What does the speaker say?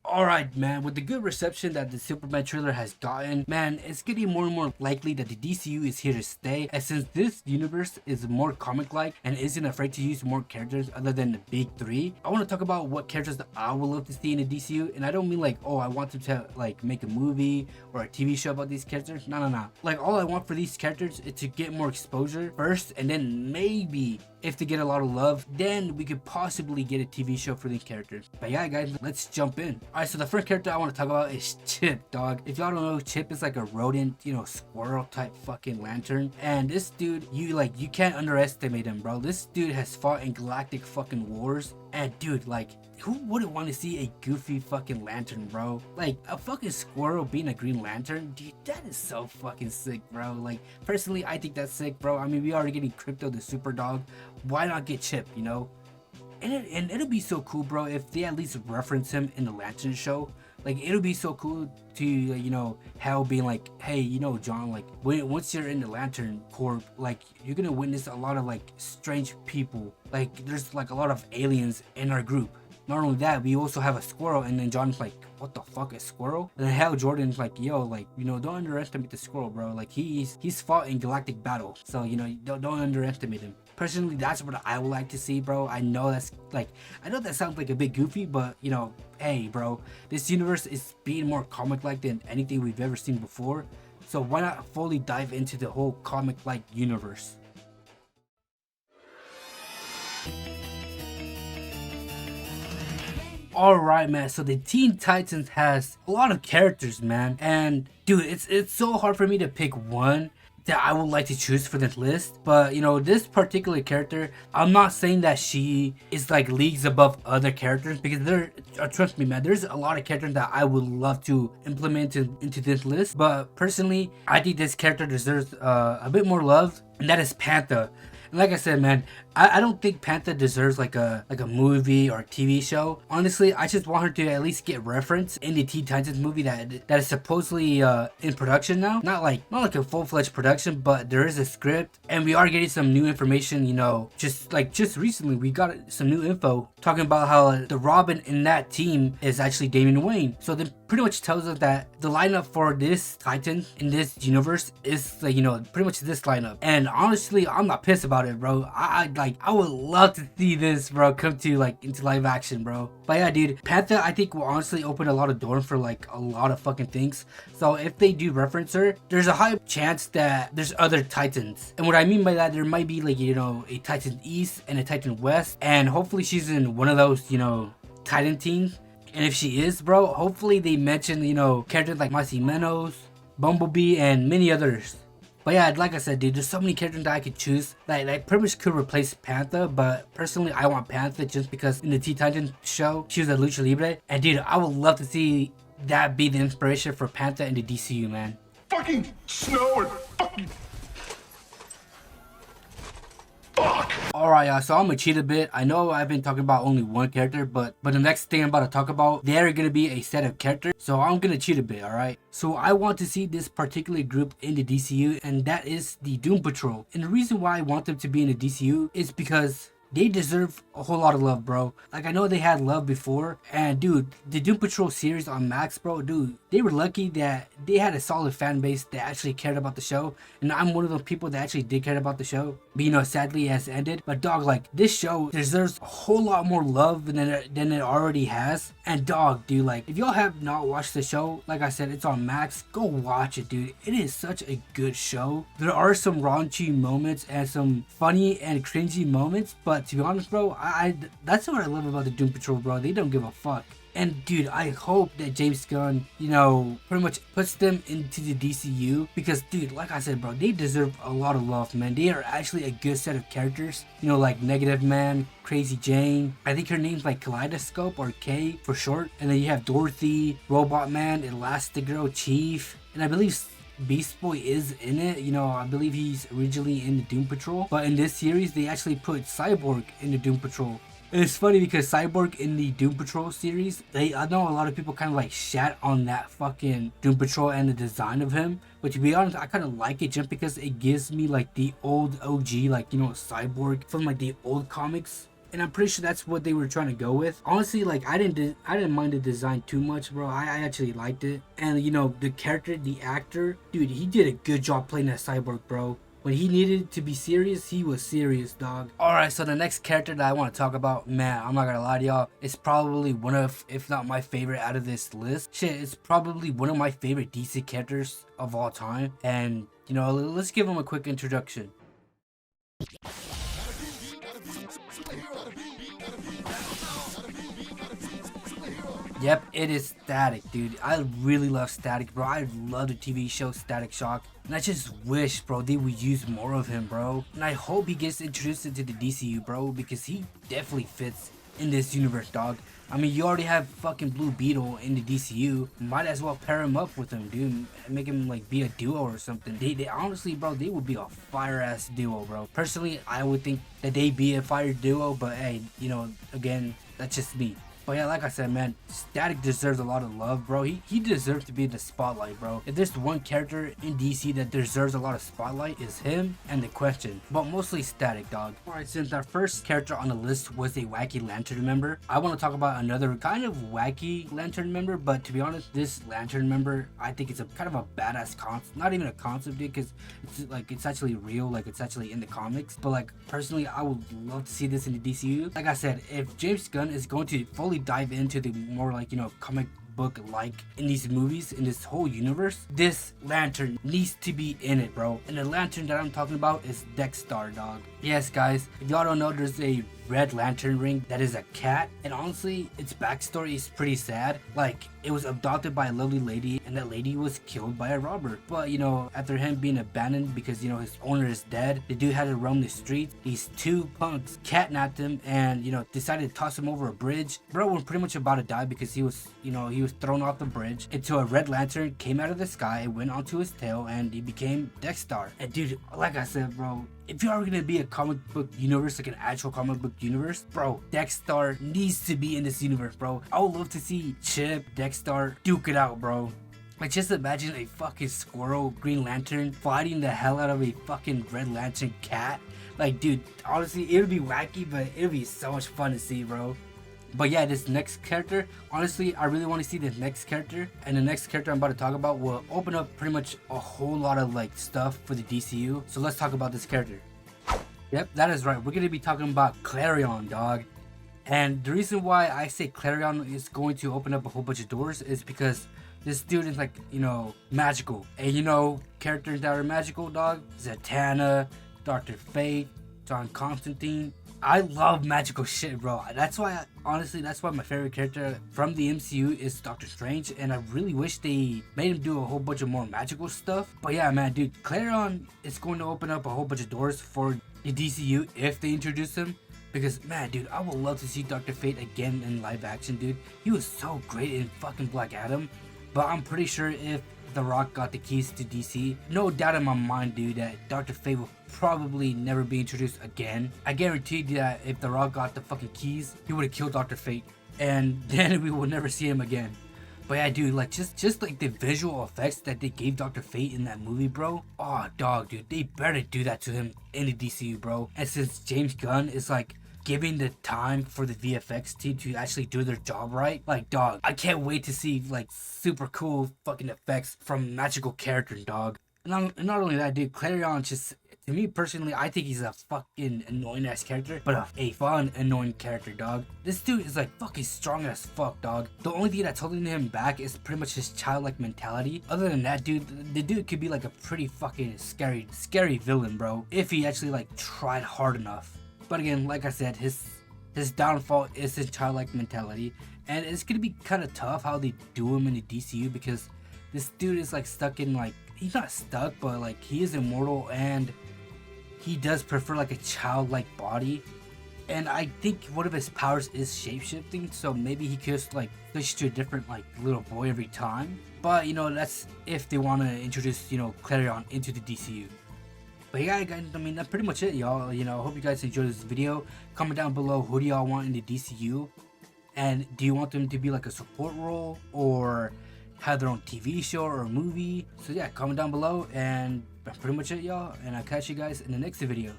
Alright, man, with the good reception that the Superman trailer has gotten, man, it's getting more and more likely that the DCU is here to stay, and since this universe is more comic-like and isn't afraid to use more characters other than the big three, I want to talk about what characters that I would love to see in the DCU, and I don't mean like, oh, I want them to like make a movie or a TV show about these characters. No. Like, all I want for these characters is to get more exposure first, and then maybe if they get a lot of love, then we could possibly get a TV show for these characters. But yeah, guys, let's jump in. Alright, so the first character I want to talk about is Chip, dog. If y'all don't know, Chip is like a rodent, squirrel type fucking lantern. And this dude, you can't underestimate him, bro. This dude has fought in galactic fucking wars. And dude, like, who wouldn't want to see a goofy fucking lantern, bro? Like, a fucking squirrel being a Green Lantern? Dude, that is so fucking sick, bro. Like, personally, I think that's sick, bro. I mean, we already getting Crypto the super dog. Why not get Chip, And it'll be so cool, bro, if they at least reference him in the Lantern show. Like, it'll be so cool to, Hal being like, hey, John, like, once you're in the Lantern Corps, like, you're gonna witness a lot of, like, strange people. Like, there's, like, a lot of aliens in our group. Not only that, we also have a squirrel, and then John's like, what the fuck, a squirrel? And then Hal Jordan's like, yo, like, don't underestimate the squirrel, bro. Like, he's fought in galactic battle, so, don't underestimate him. Personally, that's what I would like to see, bro. I know that sounds like a bit goofy, but, hey, bro, this universe is being more comic-like than anything we've ever seen before. So why not fully dive into the whole comic-like universe? Alright, man, so the Teen Titans has a lot of characters, man, and dude, it's so hard for me to pick one that I would like to choose for this list. But this particular character, I'm not saying that she is like leagues above other characters, because trust me, man, there's a lot of characters that I would love to implement into this list. But personally, I think this character deserves a bit more love, and that is Panther. And like I said, man, I don't think Panther deserves like a movie or a TV show. Honestly, I just want her to at least get reference in the Teen Titans movie that is supposedly in production now. Not like a full-fledged production, but there is a script, and we are getting some new information. Just recently we got some new info talking about how the Robin in that team is actually Damian Wayne. So that pretty much tells us that the lineup for this Titan in this universe is like, pretty much this lineup. And honestly, I'm not pissed about it, bro. I would love to see this, bro, come to into live action, bro. But yeah, dude, Panther, I think will honestly open a lot of doors for like a lot of fucking things. So if they do reference her, there's a high chance that there's other Titans. And what I mean by that, there might be like, a Titan East and a Titan West, and hopefully she's in one of those, Titan teams. And if she is, bro, hopefully they mention, characters like Marcy Menos, Bumblebee, and many others. But yeah, like I said, dude, there's so many characters that I could choose. Like pretty much could replace Panther, but personally, I want Panther just because in the Teen Titans show, she was a lucha libre. And dude, I would love to see that be the inspiration for Panther in the DCU, man. Fucking snow and fucking... Fuck! Alright, y'all, so I'm gonna cheat a bit. I know I've been talking about only one character, but the next thing I'm about to talk about, they're gonna be a set of characters, so I'm gonna cheat a bit, alright? So I want to see this particular group in the DCU, and that is the Doom Patrol. And the reason why I want them to be in the DCU is because they deserve a whole lot of love, bro. Like, I know they had love before, and dude, the Doom Patrol series on Max, bro, dude, they were lucky that they had a solid fan base that actually cared about the show, and I'm one of those people that actually did care about the show, but sadly it has ended. But dog, like, this show deserves a whole lot more love than it already has. And dog, dude, like, if y'all have not watched the show, like I said, it's on Max, go watch it, dude. It is such a good show. There are some raunchy moments and some funny and cringy moments, but to be honest, bro, that's what I love about the Doom Patrol, bro. They don't give a fuck. And dude, I hope that James Gunn, pretty much puts them into the DCU, because dude, like I said, bro, they deserve a lot of love, man. They are actually a good set of characters, like Negative Man, Crazy Jane, I think her name's like Kaleidoscope or K for short, and then you have Dorothy, Robot Man, Elastigirl, Chief, and I believe Beast Boy is in it. I believe he's originally in the Doom Patrol, but in this series they actually put Cyborg in the Doom Patrol. And it's funny because Cyborg in the Doom Patrol series, I know a lot of people kind of like shat on that fucking Doom Patrol and the design of him, but to be honest, I kind of like it just because it gives me like the old OG, like, Cyborg from like the old comics. and I'm pretty sure that's what they were trying to go with. Honestly, like I didn't mind the design too much, bro. I actually liked it, and you know the character, the actor, dude, he did a good job playing that cyborg, bro. When he needed to be serious, he was serious, dog. Alright, so the next character that I want to talk about, man, I'm not gonna lie to y'all, it's probably one of, if not my favorite out of this list. Shit, it's probably one of my favorite DC characters of all time. And, you know, let's give him a quick introduction. Yep, it is Static, dude. I really love Static, bro. I love the TV show Static Shock. And I just wish, bro, they would use more of him, bro. And I hope he gets introduced into the DCU, bro, because he definitely fits in this universe, dog. I mean, you already have fucking Blue Beetle in the DCU. Might as well pair him up with him, dude. Make him, like, be a duo or something. They honestly, bro, they would be a fire-ass duo, bro. Personally, I would think that they be a fire duo, but hey, you know, again, that's just me. But yeah, like I said, man, Static deserves a lot of love, bro. He deserves to be in the spotlight, bro. If there's one character in DC that deserves a lot of spotlight, is him and the Question. But mostly Static, dog. Alright, since our first character on the list was a wacky Lantern member, I want to talk about another kind of wacky Lantern member. But to be honest, this Lantern member, I think it's a kind of a badass concept. Not even a concept, dude, because it's actually real, like it's actually in the comics. But like personally, I would love to see this in the DCU. Like I said, if James Gunn is going to fully dive into the more, like, you know, comic book like in these movies, in this whole universe, this Lantern needs to be in it, bro. And the Lantern that I'm talking about is Dexter, dog. Yes, guys, if y'all don't know, there's a Red Lantern ring that is a cat, and honestly its backstory is pretty sad. Like, it was adopted by a lovely lady, and that lady was killed by a robber. But you know, after him being abandoned because, you know, his owner is dead, the dude had to roam the streets. These two punks catnapped him and, you know, decided to toss him over a bridge. Bro was pretty much about to die because he was, you know, he was thrown off the bridge until a Red Lantern came out of the sky, went onto his tail, and he became Dexter. And dude, like I said, bro, if you are gonna be a comic book universe, like an actual comic book universe, bro, Dexter needs to be in this universe, bro. I would love to see Chip, Dexter duke it out, bro. Like, just imagine a fucking squirrel Green Lantern fighting the hell out of a fucking Red Lantern cat. Like, dude, honestly, it would be wacky, but it would be so much fun to see, bro. But yeah, this next character, honestly, I really want to see this next character. And the next character I'm about to talk about will open up pretty much a whole lot of, like, stuff for the DCU. So let's talk about this character. Yep, that is right. We're going to be talking about Clarion, dog. And the reason why I say Clarion is going to open up a whole bunch of doors is because this dude is, like, you know, magical. And you know, characters that are magical, dog, Zatanna, Dr. Fate, John Constantine. I love magical shit, bro. That's why, honestly, that's why my favorite character from the MCU is Doctor Strange. And I really wish they made him do a whole bunch of more magical stuff. But yeah, man, dude, Clarion is going to open up a whole bunch of doors for the DCU if they introduce him. Because, man, dude, I would love to see Dr. Fate again in live action, dude. He was so great in fucking Black Adam. But I'm pretty sure if The Rock got the keys to DC, no doubt in my mind, dude, that Dr. Fate will probably never be introduced again. I guarantee you that if The Rock got the fucking keys, he would have killed Dr. Fate. And then we will never see him again. But yeah, dude, like, just like the visual effects that they gave Dr. Fate in that movie, bro. Oh, dog, dude, they better do that to him in the DCU, bro. And since James Gunn is, like, giving the time for the VFX team to actually do their job right, like, dog, I can't wait to see, like, super cool fucking effects from magical characters, dog. And not only that, dude, Clarion just, to me personally, I think he's a fucking annoying ass character, but a fun annoying character, dog. This dude is like fucking strong as fuck, dog. The only thing that's holding him back is pretty much his childlike mentality. Other than that, dude, the dude could be like a pretty fucking scary villain, bro, if he actually like tried hard enough. But again, like I said, his downfall is his childlike mentality, and it's gonna be kind of tough how they do him in the DCU because this dude is like stuck in, like, he's not stuck, but like he is immortal and he does prefer like a childlike body. And I think one of his powers is shapeshifting, so maybe he could just like switch to a different like little boy every time. But you know, that's if they want to introduce, you know, Clarion into the DCU. But yeah, guys, I mean, that's pretty much it, y'all. You know, I hope you guys enjoyed this video. Comment down below, who do y'all want in the DCU? And do you want them to be like a support role or have their own TV show or movie? So yeah, comment down below, and that's pretty much it, y'all. And I'll catch you guys in the next video.